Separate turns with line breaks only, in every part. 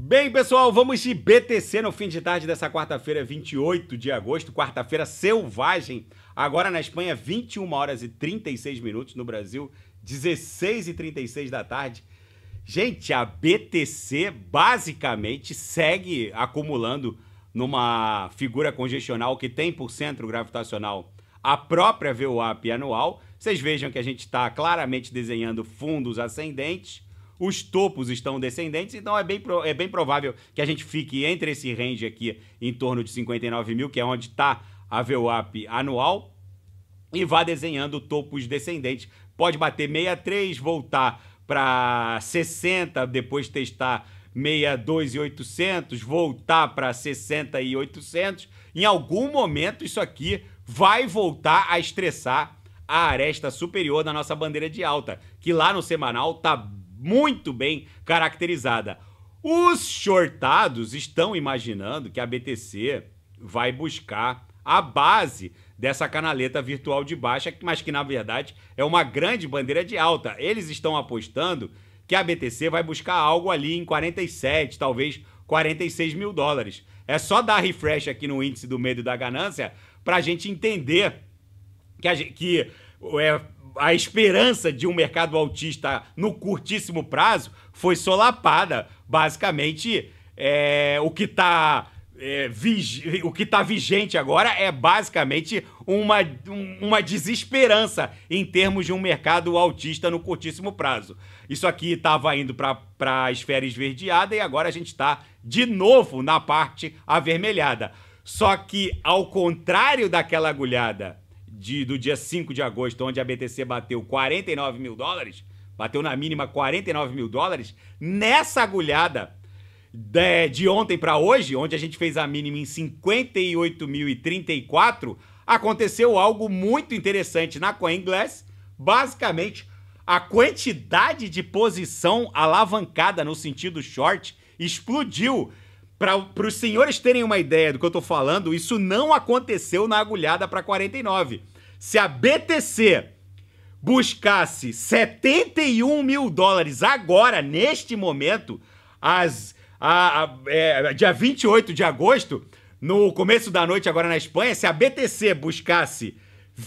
Bem, pessoal, vamos de BTC no fim de tarde dessa quarta-feira, 28 de agosto, quarta-feira selvagem. Agora na Espanha, 21 horas e 36 minutos, no Brasil, 16h36 da tarde. Gente, a BTC basicamente segue acumulando numa figura congestional que tem por centro gravitacional a própria VWAP anual. Vocês vejam que a gente está claramente desenhando fundos ascendentes, os topos estão descendentes, então é bem provável que a gente fique entre esse range aqui em torno de 59 mil, que é onde está a VWAP anual, e vá desenhando topos descendentes. Pode bater 63, voltar para 60, depois testar 62.800, voltar para 60.800. Em algum momento isso aqui vai voltar a estressar a aresta superior da nossa bandeira de alta, que lá no semanal está muito bem caracterizada. Os shortados estão imaginando que a BTC vai buscar a base dessa canaleta virtual de baixa, mas que na verdade é uma grande bandeira de alta. Eles estão apostando que a BTC vai buscar algo ali em 47, talvez 46 mil dólares. É só dar refresh aqui no índice do medo e da ganância para a gente entender que a esperança de um mercado altista no curtíssimo prazo foi solapada. Basicamente, o que está vigente agora é basicamente uma desesperança em termos de um mercado altista no curtíssimo prazo. Isso aqui estava indo para a esfera esverdeada e agora a gente está de novo na parte avermelhada. Só que, ao contrário daquela agulhada do dia 5 de agosto, onde a BTC bateu 49 mil dólares, bateu na mínima 49 mil dólares, nessa agulhada de ontem para hoje, onde a gente fez a mínima em 58.034, aconteceu algo muito interessante na CoinGlass. Basicamente, a quantidade de posição alavancada no sentido short explodiu. Para os senhores terem uma ideia do que eu estou falando, isso não aconteceu na agulhada para 49. Se a BTC buscasse 71 mil dólares agora, neste momento, dia 28 de agosto, no começo da noite agora na Espanha, se a BTC buscasse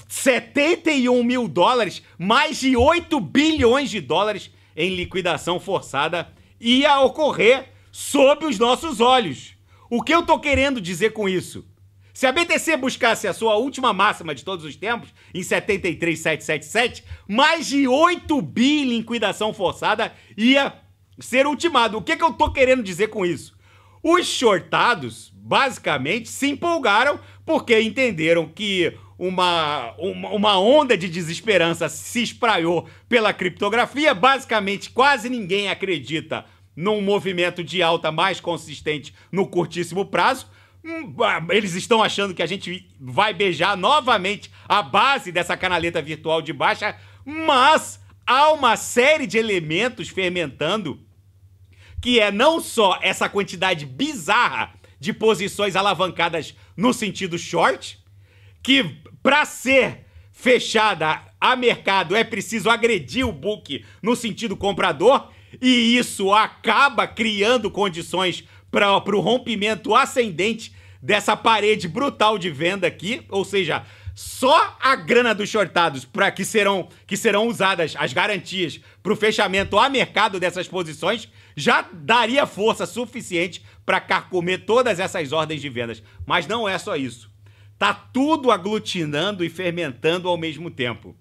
71 mil dólares, mais de 8 bilhões de dólares em liquidação forçada ia ocorrer sob os nossos olhos. O que eu tô querendo dizer com isso? Se a BTC buscasse a sua última máxima de todos os tempos, em 73.777, mais de 8 bi em liquidação forçada ia ser ultimado. O que eu tô querendo dizer com isso? Os shortados, basicamente, se empolgaram porque entenderam que uma onda de desesperança se espraiou pela criptografia. Basicamente, quase ninguém acredita num movimento de alta mais consistente no curtíssimo prazo. Eles estão achando que a gente vai beijar novamente a base dessa canaleta virtual de baixa, mas há uma série de elementos fermentando, que é não só essa quantidade bizarra de posições alavancadas no sentido short, que para ser fechada a mercado é preciso agredir o book no sentido comprador, e isso acaba criando condições para o rompimento ascendente dessa parede brutal de venda aqui. Ou seja, só a grana dos shortados que serão usadas, as garantias para o fechamento a mercado dessas posições, já daria força suficiente para carcomer todas essas ordens de vendas. Mas não é só isso. Tá tudo aglutinando e fermentando ao mesmo tempo.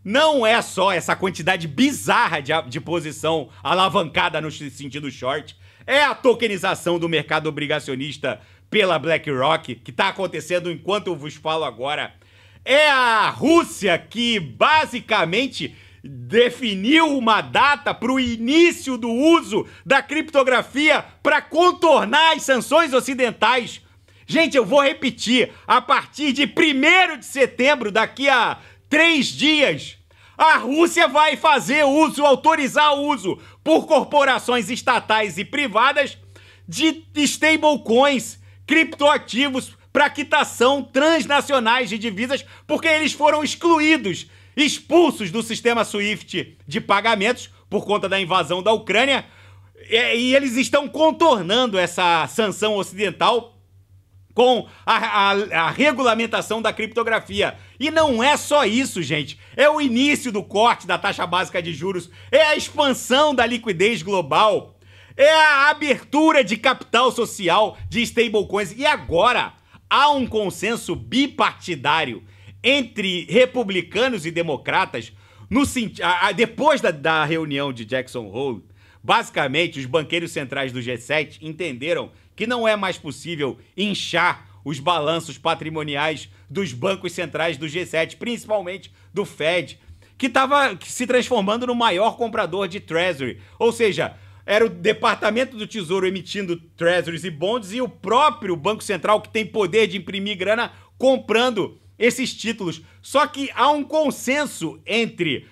Não é só essa quantidade bizarra de posição alavancada no sentido short, é a tokenização do mercado obrigacionista pela BlackRock, que está acontecendo enquanto eu vos falo agora. É a Rússia que basicamente definiu uma data para o início do uso da criptografia para contornar as sanções ocidentais. Gente, eu vou repetir, a partir de 1º de setembro, daqui a 3 dias, a Rússia vai autorizar o uso por corporações estatais e privadas de stablecoins, criptoativos para quitação transnacionais de divisas, porque eles foram expulsos do sistema SWIFT de pagamentos por conta da invasão da Ucrânia. E eles estão contornando essa sanção ocidental com a regulamentação da criptografia. E não é só isso, gente. É o início do corte da taxa básica de juros, é a expansão da liquidez global, é a abertura de capital social de stablecoins. E agora há um consenso bipartidário entre republicanos e democratas depois da reunião de Jackson Hole. Basicamente, os banqueiros centrais do G7 entenderam que não é mais possível inchar os balanços patrimoniais dos bancos centrais do G7, principalmente do Fed, que estava se transformando no maior comprador de Treasury. Ou seja, era o Departamento do Tesouro emitindo Treasuries e bonds e o próprio Banco Central, que tem poder de imprimir grana, comprando esses títulos. Só que há um consenso entre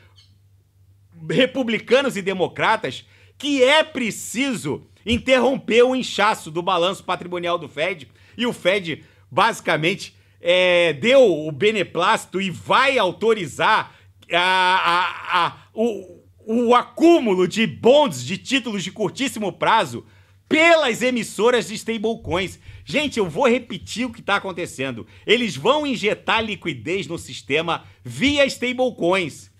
republicanos e democratas que é preciso interromper o inchaço do balanço patrimonial do Fed, e o Fed basicamente deu o beneplácito e vai autorizar o acúmulo de bonds, de títulos de curtíssimo prazo, pelas emissoras de stablecoins. Gente, eu vou repetir o que está acontecendo. Eles vão injetar liquidez no sistema via stablecoins.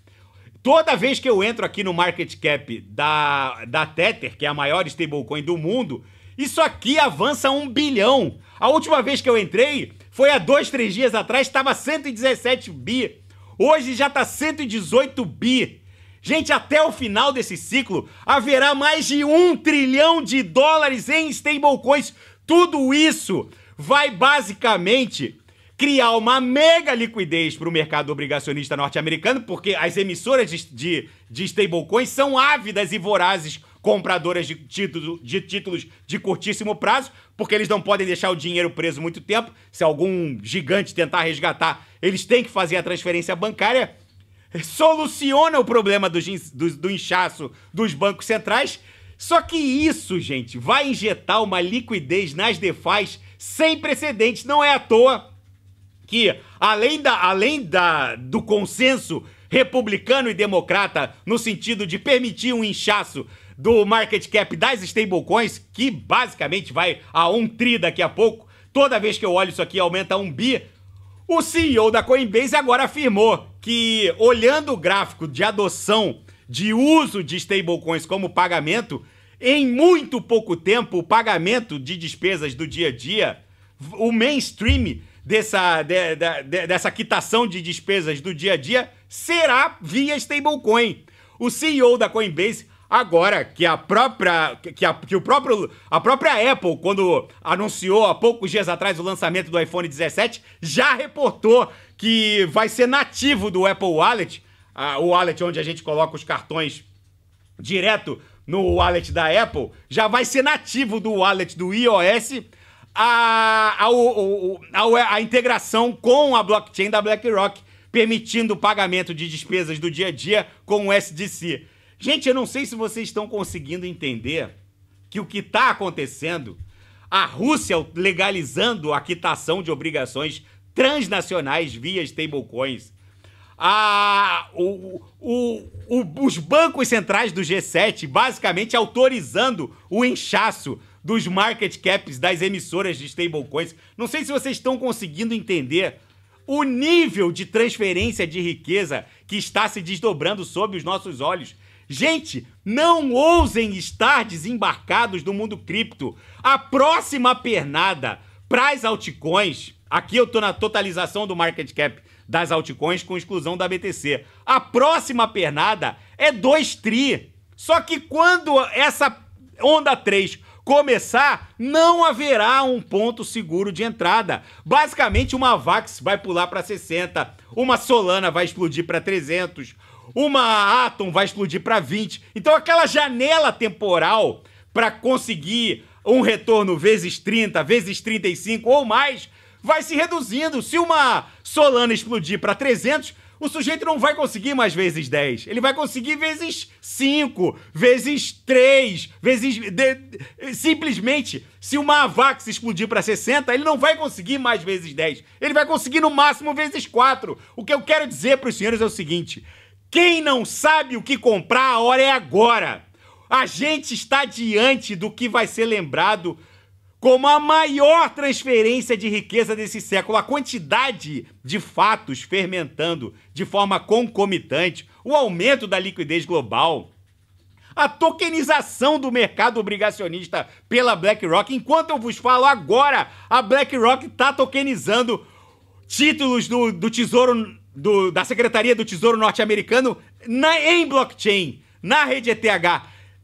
Toda vez que eu entro aqui no market cap da Tether, que é a maior stablecoin do mundo, isso aqui avança 1 bilhão. A última vez que eu entrei foi há 2, 3 dias atrás, estava 117 bi. Hoje já está 118 bi. Gente, até o final desse ciclo, haverá mais de 1 trilhão de dólares em stablecoins. Tudo isso vai basicamente criar uma mega liquidez para o mercado obrigacionista norte-americano, porque as emissoras de stablecoins são ávidas e vorazes compradoras de títulos de curtíssimo prazo, porque eles não podem deixar o dinheiro preso muito tempo. Se algum gigante tentar resgatar, eles têm que fazer a transferência bancária. Soluciona o problema do inchaço dos bancos centrais. Só que isso, gente, vai injetar uma liquidez nas DeFis sem precedentes. Não é à toa que, além do consenso republicano e democrata no sentido de permitir um inchaço do market cap das stablecoins, que basicamente vai a 1 tri daqui a pouco, toda vez que eu olho isso aqui aumenta 1 bi, o CEO da Coinbase agora afirmou que, olhando o gráfico de adoção de uso de stablecoins como pagamento, em muito pouco tempo o pagamento de despesas do dia a dia, o mainstream dessa quitação de despesas do dia a dia será via stablecoin. O CEO da Coinbase, agora que a própria Apple, quando anunciou há poucos dias atrás o lançamento do iPhone 17, já reportou que vai ser nativo do Apple Wallet, o wallet onde a gente coloca os cartões direto no wallet da Apple, já vai ser nativo do wallet do iOS a integração com a blockchain da BlackRock, permitindo o pagamento de despesas do dia a dia com o SDC. Gente, eu não sei se vocês estão conseguindo entender que o que está acontecendo, a Rússia legalizando a quitação de obrigações transnacionais via stablecoins, os bancos centrais do G7 basicamente autorizando o inchaço dos market caps das emissoras de stablecoins. Não sei se vocês estão conseguindo entender o nível de transferência de riqueza que está se desdobrando sob os nossos olhos. Gente, não ousem estar desembarcados no mundo cripto. A próxima pernada para as altcoins, aqui eu estou na totalização do market cap das altcoins com exclusão da BTC. A próxima pernada é 2 tri. Só que quando essa onda 3 começar, não haverá um ponto seguro de entrada. Basicamente, uma VAX vai pular para 60, uma Solana vai explodir para 300, uma Atom vai explodir para 20. Então, aquela janela temporal para conseguir um retorno vezes 30, vezes 35 ou mais, vai se reduzindo. Se uma Solana explodir para 300, o sujeito não vai conseguir mais vezes 10. Ele vai conseguir vezes 5, vezes 3, simplesmente, se uma AVAX explodir para 60, ele não vai conseguir mais vezes 10. Ele vai conseguir no máximo vezes 4. O que eu quero dizer para os senhores é o seguinte: quem não sabe o que comprar, a hora é agora. A gente está diante do que vai ser lembrado como a maior transferência de riqueza desse século. A quantidade de fatos fermentando de forma concomitante, o aumento da liquidez global, a tokenização do mercado obrigacionista pela BlackRock. Enquanto eu vos falo agora, a BlackRock está tokenizando títulos do Tesouro, da Secretaria do Tesouro norte-americano em blockchain, na rede ETH.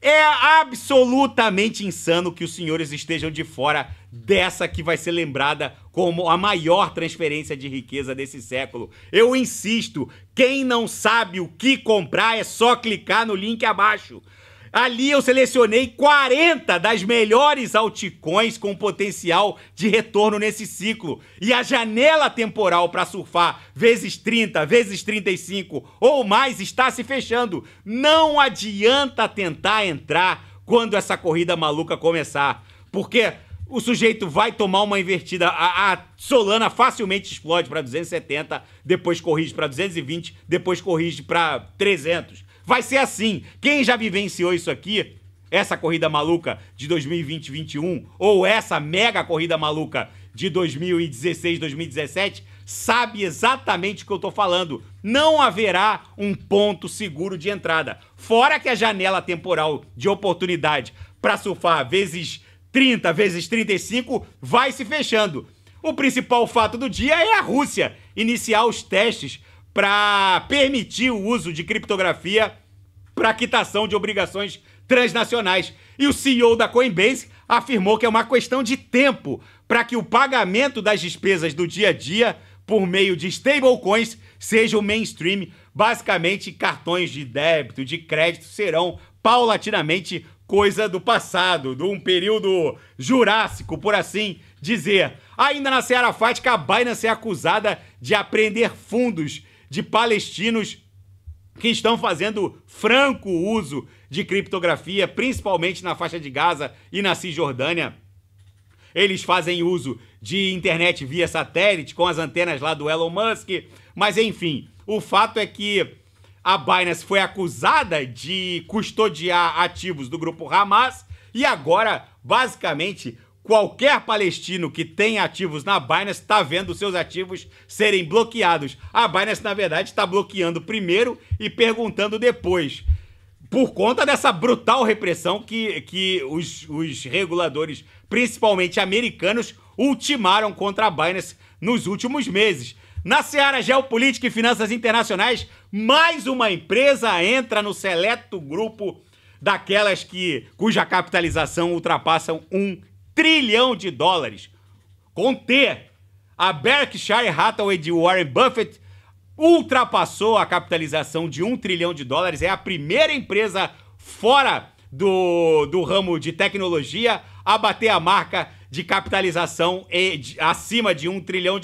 É absolutamente insano que os senhores estejam de fora dessa que vai ser lembrada como a maior transferência de riqueza desse século. Eu insisto, quem não sabe o que comprar é só clicar no link abaixo. Ali eu selecionei 40 das melhores altcoins com potencial de retorno nesse ciclo. E a janela temporal para surfar vezes 30, vezes 35 ou mais está se fechando. Não adianta tentar entrar quando essa corrida maluca começar, porque o sujeito vai tomar uma invertida. A Solana facilmente explode para 270, depois corrige para 220, depois corrige para 300. Vai ser assim. Quem já vivenciou isso aqui, essa corrida maluca de 2020-21, ou essa mega corrida maluca de 2016-2017, sabe exatamente o que eu tô falando. Não haverá um ponto seguro de entrada. Fora que a janela temporal de oportunidade para surfar vezes 30, vezes 35 vai se fechando. O principal fato do dia é a Rússia iniciar os testes para permitir o uso de criptografia para quitação de obrigações transnacionais. E o CEO da Coinbase afirmou que é uma questão de tempo para que o pagamento das despesas do dia a dia por meio de stablecoins seja o mainstream. Basicamente, cartões de débito, de crédito serão paulatinamente coisa do passado, de um período jurássico, por assim dizer. Ainda na seara fática, a Binance é acusada de apreender fundos de palestinos que estão fazendo franco uso de criptografia, principalmente na faixa de Gaza e na Cisjordânia. Eles fazem uso de internet via satélite, com as antenas lá do Elon Musk. Mas, enfim, o fato é que a Binance foi acusada de custodiar ativos do grupo Hamas e agora, basicamente, qualquer palestino que tem ativos na Binance está vendo seus ativos serem bloqueados. A Binance, na verdade, está bloqueando primeiro e perguntando depois, por conta dessa brutal repressão que os reguladores, principalmente americanos, ultimaram contra a Binance nos últimos meses. Na seara geopolítica e finanças internacionais, mais uma empresa entra no seleto grupo daquelas cuja capitalização ultrapassam $1 trilhão. Com T, a Berkshire Hathaway de Warren Buffett ultrapassou a capitalização de $1 trilhão. É a primeira empresa fora do ramo de tecnologia a bater a marca de capitalização acima de $1 trilhão.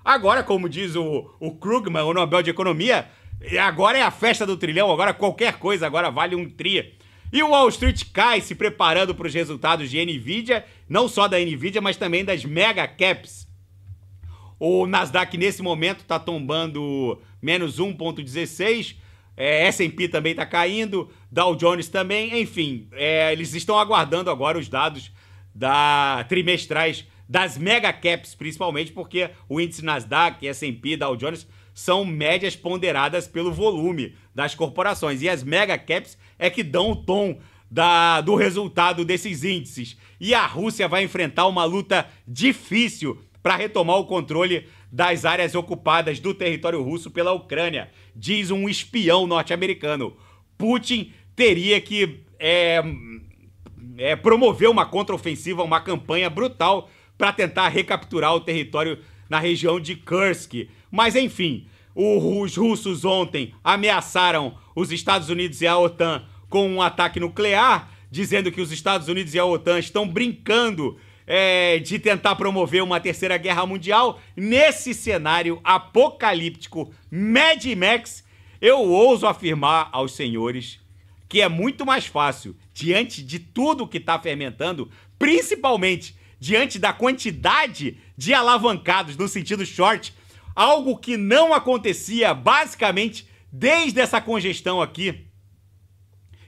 Agora, como diz o Krugman, o Nobel de Economia, agora é a festa do trilhão, agora qualquer coisa agora vale $1 tri. E o Wall Street cai se preparando para os resultados de NVIDIA, não só da NVIDIA, mas também das mega caps. O Nasdaq, nesse momento, está tombando menos 1,16%. S&P também está caindo, Dow Jones também. Enfim, eles estão aguardando agora os dados trimestrais das mega caps, principalmente porque o índice Nasdaq, S&P, Dow Jones são médias ponderadas pelo volume das corporações. E as mega caps é que dão o tom do resultado desses índices. E a Rússia vai enfrentar uma luta difícil para retomar o controle das áreas ocupadas do território russo pela Ucrânia, diz um espião norte-americano. Putin teria que promover uma contraofensiva, uma campanha brutal para tentar recapturar o território na região de Kursk. Mas, enfim, os russos ontem ameaçaram os Estados Unidos e a OTAN com um ataque nuclear, dizendo que os Estados Unidos e a OTAN estão brincando de tentar promover uma terceira guerra mundial. Nesse cenário apocalíptico Mad Max, eu ouso afirmar aos senhores que é muito mais fácil, diante de tudo que está fermentando, principalmente diante da quantidade de alavancados no sentido short, algo que não acontecia basicamente desde essa congestão aqui,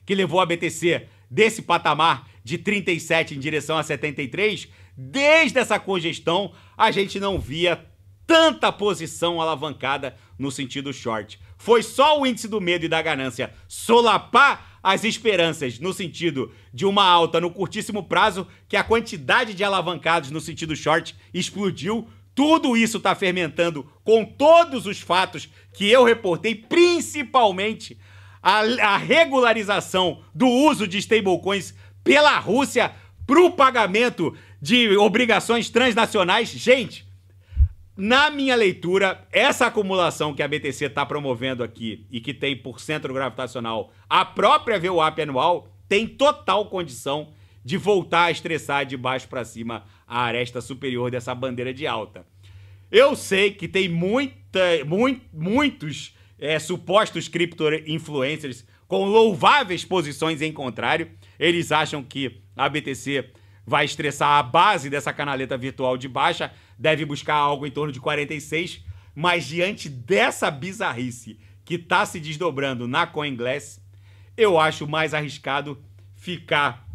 que levou a BTC desse patamar de 37 em direção a 73, desde essa congestão, a gente não via tanta posição alavancada no sentido short. Foi só o índice do medo e da ganância solapar as esperanças no sentido de uma alta no curtíssimo prazo que a quantidade de alavancados no sentido short explodiu. Tudo isso está fermentando com todos os fatos que eu reportei, principalmente a regularização do uso de stablecoins pela Rússia para o pagamento de obrigações transnacionais. Gente, na minha leitura, essa acumulação que a BTC está promovendo aqui e que tem por centro gravitacional a própria VWAP anual tem total condição de voltar a estressar de baixo para cima a aresta superior dessa bandeira de alta. Eu sei que tem muitos supostos cripto-influencers com louváveis posições em contrário. Eles acham que a BTC vai estressar a base dessa canaleta virtual de baixa, deve buscar algo em torno de 46, mas diante dessa bizarrice que está se desdobrando na CoinGlass, eu acho mais arriscado ficar...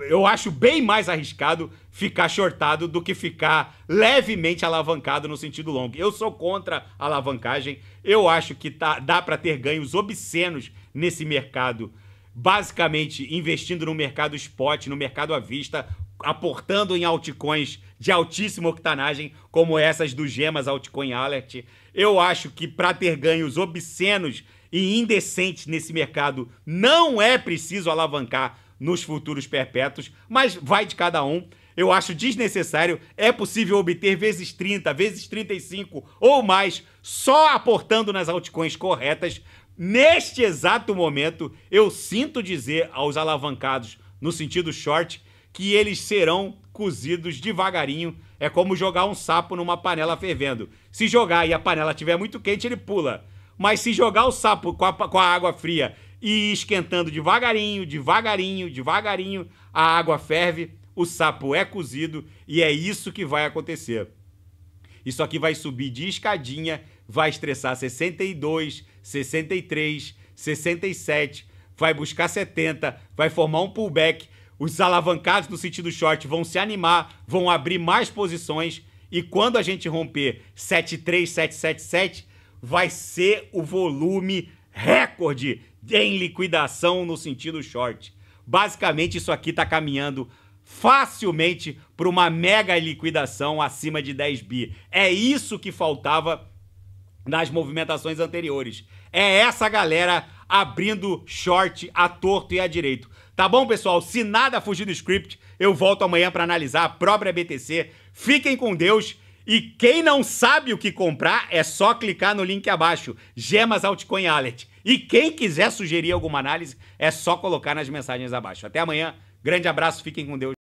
eu acho bem mais arriscado ficar shortado do que ficar levemente alavancado no sentido longo. Eu sou contra a alavancagem, eu acho que dá para ter ganhos obscenos nesse mercado, basicamente investindo no mercado spot, no mercado à vista, aportando em altcoins de altíssima octanagem, como essas do Gemas Altcoin Alert. Eu acho que para ter ganhos obscenos e indecentes nesse mercado, não é preciso alavancar nos futuros perpétuos, mas vai de cada um. Eu acho desnecessário, é possível obter vezes 30, vezes 35 ou mais, só aportando nas altcoins corretas. Neste exato momento, eu sinto dizer aos alavancados, no sentido short, que eles serão cozidos devagarinho. É como jogar um sapo numa panela fervendo. Se jogar e a panela estiver muito quente, ele pula. Mas se jogar o sapo com a água fria e ir esquentando devagarinho, devagarinho, devagarinho, a água ferve, o sapo é cozido e é isso que vai acontecer. Isso aqui vai subir de escadinha, vai estressar 62, 63, 67, vai buscar 70, vai formar um pullback. Os alavancados no sentido short vão se animar, vão abrir mais posições e quando a gente romper 73, 777, vai ser o volume recorde em liquidação no sentido short. Basicamente, isso aqui está caminhando facilmente para uma mega liquidação acima de 10 bi. É isso que faltava nas movimentações anteriores. É essa galera abrindo short à torto e à direito. Tá bom, pessoal? Se nada fugir do script, eu volto amanhã para analisar a própria BTC. Fiquem com Deus. E quem não sabe o que comprar, é só clicar no link abaixo, Gemas Altcoin Alert. E quem quiser sugerir alguma análise, é só colocar nas mensagens abaixo. Até amanhã, grande abraço, fiquem com Deus.